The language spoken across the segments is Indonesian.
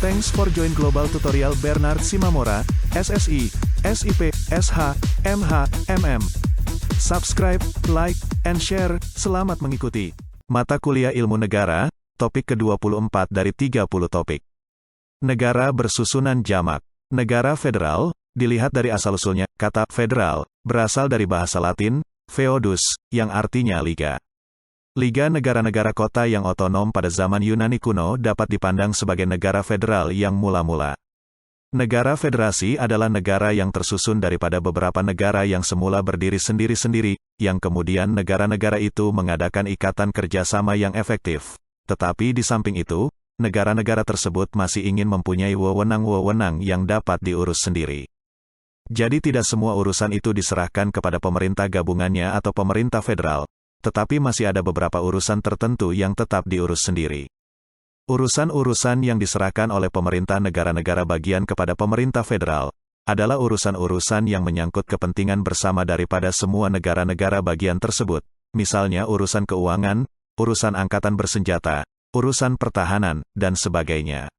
Thanks for join Global Tutorial Bernard Simamora, SSI, SIP, SH, MH, MM. Subscribe, like, and share. Selamat mengikuti. Mata Kuliah Ilmu Negara, topik ke-24 dari 30 topik. Negara bersusunan jamak. Negara federal, dilihat dari asal-usulnya, kata federal, berasal dari bahasa Latin, feodus, yang artinya liga. Liga negara-negara kota yang otonom pada zaman Yunani kuno dapat dipandang sebagai negara federal yang mula-mula. Negara federasi adalah negara yang tersusun daripada beberapa negara yang semula berdiri sendiri-sendiri, yang kemudian negara-negara itu mengadakan ikatan kerjasama yang efektif. Tetapi di samping itu, negara-negara tersebut masih ingin mempunyai wewenang-wewenang yang dapat diurus sendiri. Jadi tidak semua urusan itu diserahkan kepada pemerintah gabungannya atau pemerintah federal, tetapi masih ada beberapa urusan tertentu yang tetap diurus sendiri. Urusan-urusan yang diserahkan oleh pemerintah negara-negara bagian kepada pemerintah federal, adalah urusan-urusan yang menyangkut kepentingan bersama daripada semua negara-negara bagian tersebut, misalnya urusan keuangan, urusan angkatan bersenjata, urusan pertahanan, dan sebagainya.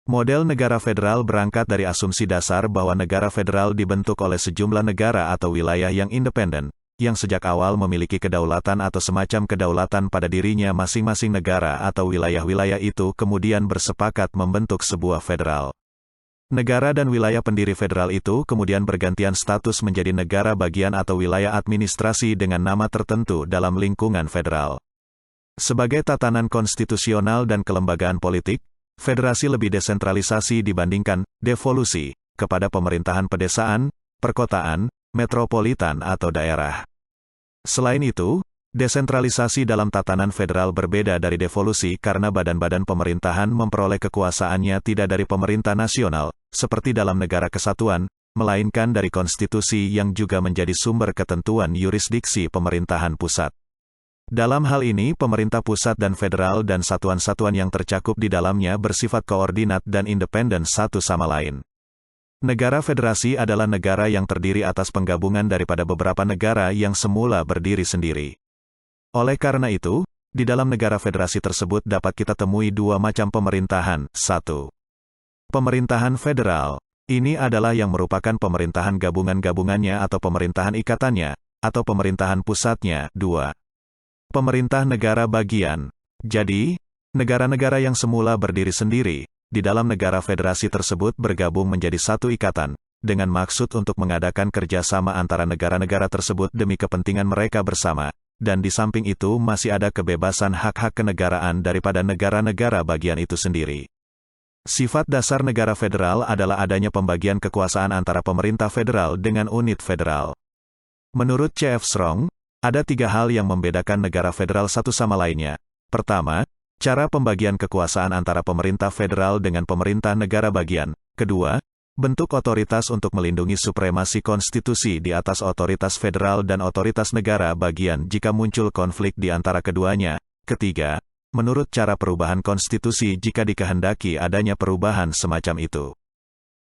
Model negara federal berangkat dari asumsi dasar bahwa negara federal dibentuk oleh sejumlah negara atau wilayah yang independen, yang sejak awal memiliki kedaulatan atau semacam kedaulatan pada dirinya masing-masing negara atau wilayah-wilayah itu kemudian bersepakat membentuk sebuah federal. Negara dan wilayah pendiri federal itu kemudian bergantian status menjadi negara bagian atau wilayah administrasi dengan nama tertentu dalam lingkungan federal. Sebagai tatanan konstitusional dan kelembagaan politik, federasi lebih desentralisasi dibandingkan devolusi kepada pemerintahan pedesaan, perkotaan, metropolitan atau daerah. Selain itu, desentralisasi dalam tatanan federal berbeda dari devolusi karena badan-badan pemerintahan memperoleh kekuasaannya tidak dari pemerintah nasional, seperti dalam negara kesatuan, melainkan dari konstitusi yang juga menjadi sumber ketentuan yurisdiksi pemerintahan pusat. Dalam hal ini pemerintah pusat dan federal dan satuan-satuan yang tercakup di dalamnya bersifat koordinat dan independen satu sama lain. Negara federasi adalah negara yang terdiri atas penggabungan daripada beberapa negara yang semula berdiri sendiri. Oleh karena itu, di dalam negara federasi tersebut dapat kita temui dua macam pemerintahan. 1. Pemerintahan federal. Ini adalah yang merupakan pemerintahan gabungan-gabungannya atau pemerintahan ikatannya, atau pemerintahan pusatnya. 2. Pemerintah negara bagian. Jadi, negara-negara yang semula berdiri sendiri, di dalam negara federasi tersebut bergabung menjadi satu ikatan, dengan maksud untuk mengadakan kerjasama antara negara-negara tersebut demi kepentingan mereka bersama, dan di samping itu masih ada kebebasan hak-hak kenegaraan daripada negara-negara bagian itu sendiri. Sifat dasar negara federal adalah adanya pembagian kekuasaan antara pemerintah federal dengan unit federal. Menurut C.F. Strong, ada 3 hal yang membedakan negara federal satu sama lainnya. Pertama, cara pembagian kekuasaan antara pemerintah federal dengan pemerintah negara bagian. Kedua, bentuk otoritas untuk melindungi supremasi konstitusi di atas otoritas federal dan otoritas negara bagian jika muncul konflik di antara keduanya. Ketiga, menurut cara perubahan konstitusi jika dikehendaki adanya perubahan semacam itu.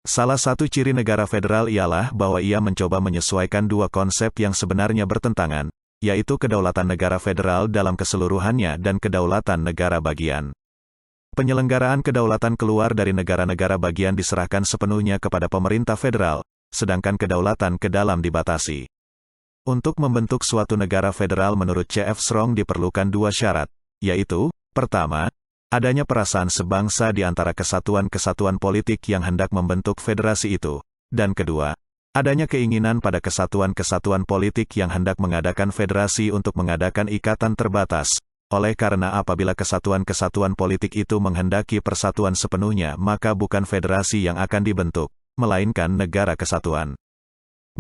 Salah satu ciri negara federal ialah bahwa ia mencoba menyesuaikan dua konsep yang sebenarnya bertentangan, yaitu kedaulatan negara federal dalam keseluruhannya dan kedaulatan negara bagian. Penyelenggaraan kedaulatan keluar dari negara-negara bagian diserahkan sepenuhnya kepada pemerintah federal, sedangkan kedaulatan ke dalam dibatasi. Untuk membentuk suatu negara federal menurut C.F. Strong diperlukan 2 syarat, yaitu, pertama, adanya perasaan sebangsa di antara kesatuan-kesatuan politik yang hendak membentuk federasi itu, dan kedua, adanya keinginan pada kesatuan-kesatuan politik yang hendak mengadakan federasi untuk mengadakan ikatan terbatas. Oleh karena apabila kesatuan-kesatuan politik itu menghendaki persatuan sepenuhnya maka bukan federasi yang akan dibentuk, melainkan negara kesatuan.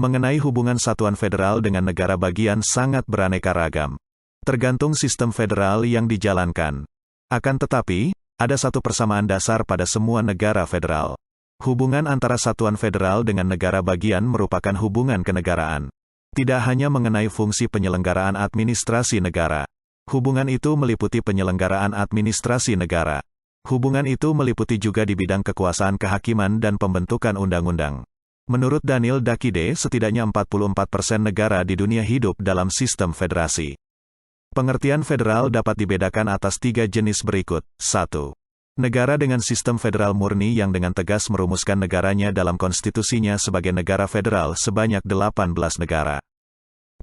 Mengenai hubungan satuan federal dengan negara bagian sangat beraneka ragam. Tergantung sistem federal yang dijalankan. Akan tetapi, ada satu persamaan dasar pada semua negara federal. Hubungan antara satuan federal dengan negara bagian merupakan hubungan kenegaraan. Tidak hanya mengenai fungsi penyelenggaraan administrasi negara. Hubungan itu meliputi penyelenggaraan administrasi negara. Hubungan itu meliputi juga di bidang kekuasaan kehakiman dan pembentukan undang-undang. Menurut Daniel Dakide, setidaknya 44% negara di dunia hidup dalam sistem federasi. Pengertian federal dapat dibedakan atas 3 jenis berikut. 1. Negara dengan sistem federal murni yang dengan tegas merumuskan negaranya dalam konstitusinya sebagai negara federal sebanyak 18 negara.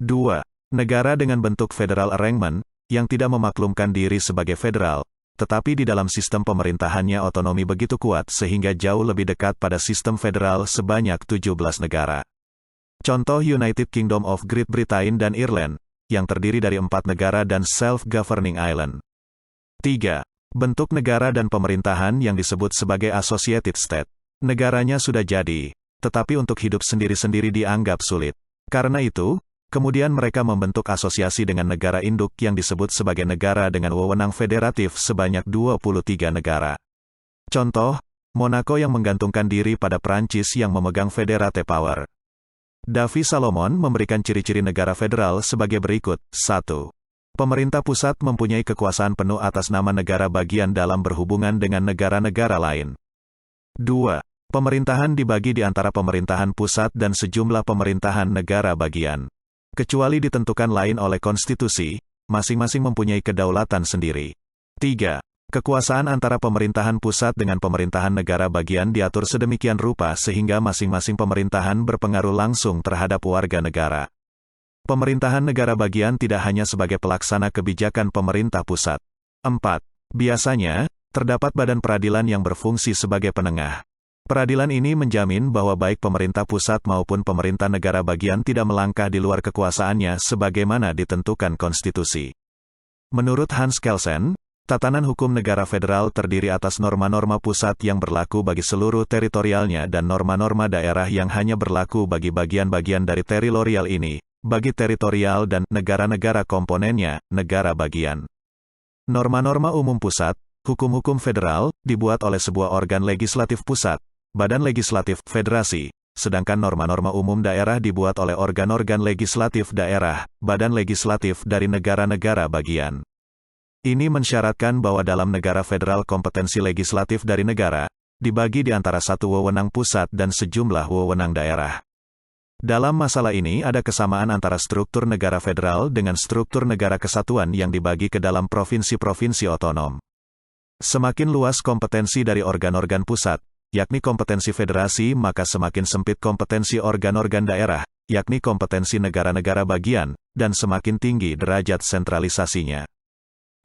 2. Negara dengan bentuk federal arrangement, yang tidak memaklumkan diri sebagai federal, tetapi di dalam sistem pemerintahannya otonomi begitu kuat sehingga jauh lebih dekat pada sistem federal sebanyak 17 negara. Contoh United Kingdom of Great Britain dan Ireland, yang terdiri dari 4 negara dan self-governing island. 3. Bentuk negara dan pemerintahan yang disebut sebagai associated state. Negaranya sudah jadi, tetapi untuk hidup sendiri-sendiri dianggap sulit. Karena itu, kemudian mereka membentuk asosiasi dengan negara induk yang disebut sebagai negara dengan wewenang federatif sebanyak 23 negara. Contoh, Monaco yang menggantungkan diri pada Prancis yang memegang federate power. Davy Salomon memberikan ciri-ciri negara federal sebagai berikut. 1. Pemerintah pusat mempunyai kekuasaan penuh atas nama negara bagian dalam berhubungan dengan negara-negara lain. 2. Pemerintahan dibagi di antara pemerintahan pusat dan sejumlah pemerintahan negara bagian. Kecuali ditentukan lain oleh konstitusi, masing-masing mempunyai kedaulatan sendiri. 3. Kekuasaan antara pemerintahan pusat dengan pemerintahan negara bagian diatur sedemikian rupa sehingga masing-masing pemerintahan berpengaruh langsung terhadap warga negara. Pemerintahan negara bagian tidak hanya sebagai pelaksana kebijakan pemerintah pusat. 4. Biasanya, terdapat badan peradilan yang berfungsi sebagai penengah. Peradilan ini menjamin bahwa baik pemerintah pusat maupun pemerintah negara bagian tidak melangkah di luar kekuasaannya sebagaimana ditentukan konstitusi. Menurut Hans Kelsen, tatanan hukum negara federal terdiri atas norma-norma pusat yang berlaku bagi seluruh teritorialnya dan norma-norma daerah yang hanya berlaku bagi bagian-bagian dari teritorial ini, bagi teritorial dan negara-negara komponennya, negara bagian. Norma-norma umum pusat, hukum-hukum federal, dibuat oleh sebuah organ legislatif pusat, Badan Legislatif Federasi, sedangkan norma-norma umum daerah dibuat oleh organ-organ legislatif daerah, Badan Legislatif dari negara-negara bagian. Ini mensyaratkan bahwa dalam negara federal kompetensi legislatif dari negara, dibagi di antara satu wewenang pusat dan sejumlah wewenang daerah. Dalam masalah ini ada kesamaan antara struktur negara federal dengan struktur negara kesatuan yang dibagi ke dalam provinsi-provinsi otonom. Semakin luas kompetensi dari organ-organ pusat, yakni kompetensi federasi, maka semakin sempit kompetensi organ-organ daerah, yakni kompetensi negara-negara bagian, dan semakin tinggi derajat sentralisasinya.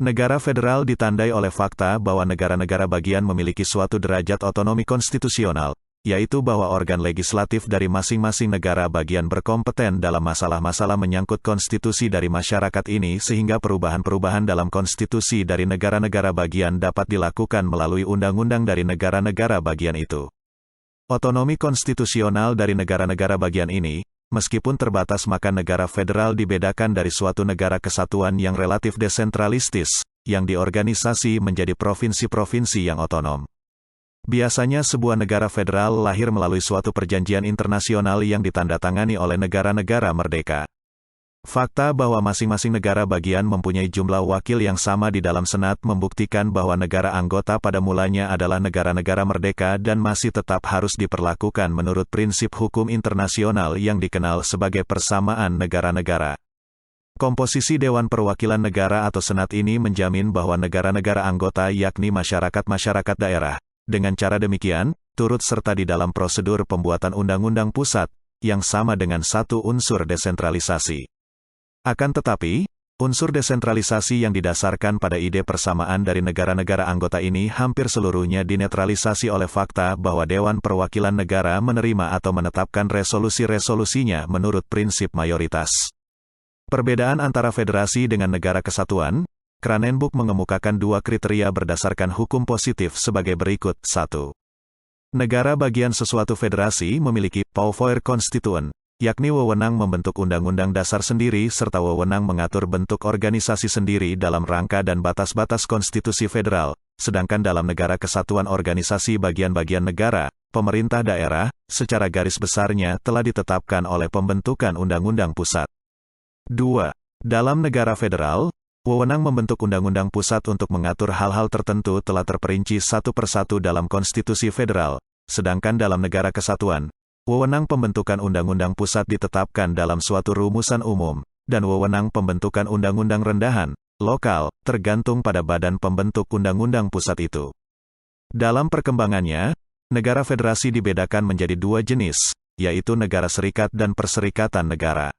Negara federal ditandai oleh fakta bahwa negara-negara bagian memiliki suatu derajat otonomi konstitusional, yaitu bahwa organ legislatif dari masing-masing negara bagian berkompeten dalam masalah-masalah menyangkut konstitusi dari masyarakat ini sehingga perubahan-perubahan dalam konstitusi dari negara-negara bagian dapat dilakukan melalui undang-undang dari negara-negara bagian itu. Otonomi konstitusional dari negara-negara bagian ini, meskipun terbatas maka negara federal dibedakan dari suatu negara kesatuan yang relatif desentralistis, yang diorganisasi menjadi provinsi-provinsi yang otonom. Biasanya sebuah negara federal lahir melalui suatu perjanjian internasional yang ditandatangani oleh negara-negara merdeka. Fakta bahwa masing-masing negara bagian mempunyai jumlah wakil yang sama di dalam Senat membuktikan bahwa negara anggota pada mulanya adalah negara-negara merdeka dan masih tetap harus diperlakukan menurut prinsip hukum internasional yang dikenal sebagai persamaan negara-negara. Komposisi Dewan Perwakilan Negara atau Senat ini menjamin bahwa negara-negara anggota yakni masyarakat-masyarakat daerah, dengan cara demikian, turut serta di dalam prosedur pembuatan undang-undang pusat, yang sama dengan satu unsur desentralisasi. Akan tetapi, unsur desentralisasi yang didasarkan pada ide persamaan dari negara-negara anggota ini hampir seluruhnya dinetralisasi oleh fakta bahwa Dewan Perwakilan Negara menerima atau menetapkan resolusi-resolusinya menurut prinsip mayoritas. Perbedaan antara federasi dengan negara kesatuan, Kranenburg mengemukakan dua kriteria berdasarkan hukum positif sebagai berikut. 1. Negara bagian sesuatu federasi memiliki Power Constituent, yakni wewenang membentuk undang-undang dasar sendiri serta wewenang mengatur bentuk organisasi sendiri dalam rangka dan batas-batas konstitusi federal, sedangkan dalam negara kesatuan organisasi bagian-bagian negara, pemerintah daerah, secara garis besarnya telah ditetapkan oleh pembentukan undang-undang pusat. 2. Dalam negara federal, wewenang membentuk undang-undang pusat untuk mengatur hal-hal tertentu telah terperinci satu persatu dalam konstitusi federal, sedangkan dalam negara kesatuan, wewenang pembentukan undang-undang pusat ditetapkan dalam suatu rumusan umum, dan wewenang pembentukan undang-undang rendahan, lokal, tergantung pada badan pembentuk undang-undang pusat itu. Dalam perkembangannya, negara federasi dibedakan menjadi dua jenis, yaitu negara serikat dan perserikatan negara.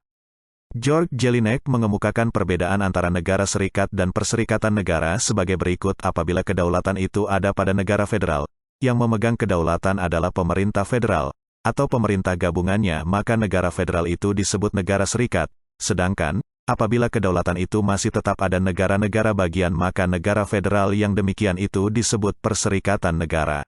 George Jelinek mengemukakan perbedaan antara negara serikat dan perserikatan negara sebagai berikut: apabila kedaulatan itu ada pada negara federal, yang memegang kedaulatan adalah pemerintah federal, atau pemerintah gabungannya, maka negara federal itu disebut negara serikat, sedangkan, apabila kedaulatan itu masih tetap ada negara-negara bagian, maka negara federal yang demikian itu disebut perserikatan negara.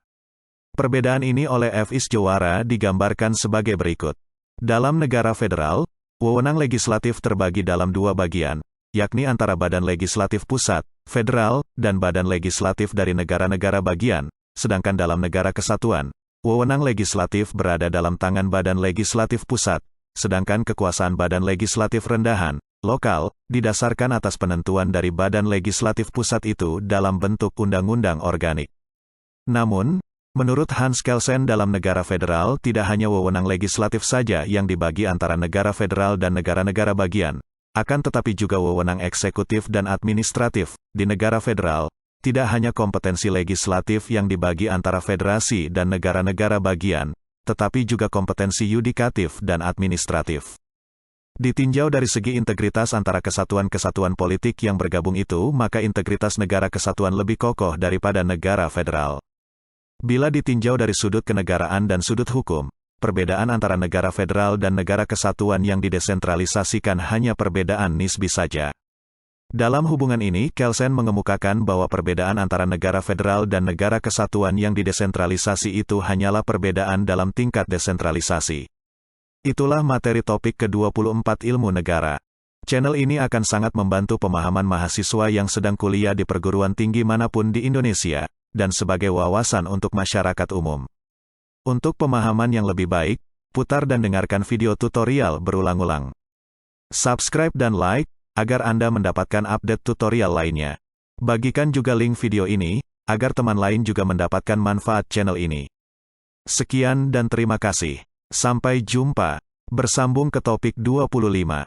Perbedaan ini oleh F. Is Jawara digambarkan sebagai berikut. Dalam negara federal, wewenang legislatif terbagi dalam dua bagian, yakni antara badan legislatif pusat, federal, dan badan legislatif dari negara-negara bagian, sedangkan dalam negara kesatuan, wewenang legislatif berada dalam tangan badan legislatif pusat, sedangkan kekuasaan badan legislatif rendahan, lokal, didasarkan atas penentuan dari badan legislatif pusat itu dalam bentuk undang-undang organik. Namun, menurut Hans Kelsen, dalam negara federal tidak hanya wewenang legislatif saja yang dibagi antara negara federal dan negara-negara bagian, akan tetapi juga wewenang eksekutif dan administratif. Di negara federal, tidak hanya kompetensi legislatif yang dibagi antara federasi dan negara-negara bagian, tetapi juga kompetensi yudikatif dan administratif. Ditinjau dari segi integritas antara kesatuan-kesatuan politik yang bergabung itu, maka integritas negara kesatuan lebih kokoh daripada negara federal. Bila ditinjau dari sudut kenegaraan dan sudut hukum, perbedaan antara negara federal dan negara kesatuan yang didesentralisasikan hanya perbedaan nisbi saja. Dalam hubungan ini, Kelsen mengemukakan bahwa perbedaan antara negara federal dan negara kesatuan yang didesentralisasi itu hanyalah perbedaan dalam tingkat desentralisasi. Itulah materi topik ke-24 ilmu negara. Channel ini akan sangat membantu pemahaman mahasiswa yang sedang kuliah di perguruan tinggi manapun di Indonesia, dan sebagai wawasan untuk masyarakat umum. Untuk pemahaman yang lebih baik, putar dan dengarkan video tutorial berulang-ulang. Subscribe dan like, agar Anda mendapatkan update tutorial lainnya. Bagikan juga link video ini, agar teman lain juga mendapatkan manfaat channel ini. Sekian dan terima kasih. Sampai jumpa. Bersambung ke topik 25.